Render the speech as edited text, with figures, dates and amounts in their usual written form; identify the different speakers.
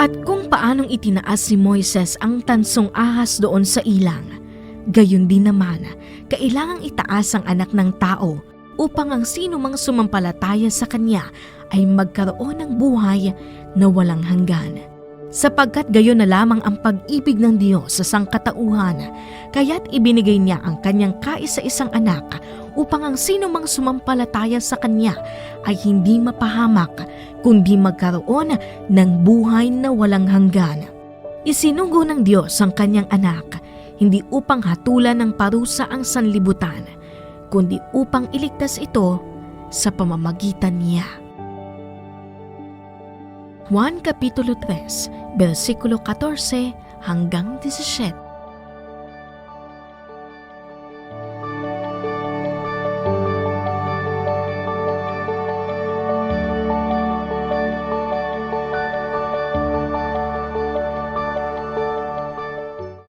Speaker 1: At kung paanong itinaas ni Moises ang tansong ahas doon sa ilang, gayon din naman, kailangang itaas ang Anak ng Tao upang ang sino mang sumampalataya sa Kanya ay magkaroon ng buhay na walang hanggan. Sapagkat gayon na lamang ang pag-ibig ng Diyos sa sangkatauhan, kaya't ibinigay niya ang Kanyang kaisa-isang anak upang ang sino mang sumampalataya sa Kanya ay hindi mapahamak, kundi magkaroon ng buhay na walang hanggan. Isinugo ng Diyos ang Kanyang anak, hindi upang hatulan ng parusa ang sanlibutan, kundi upang iligtas ito sa pamamagitan niya. Juan Kapitulo 3, versikulo 14 hanggang 17.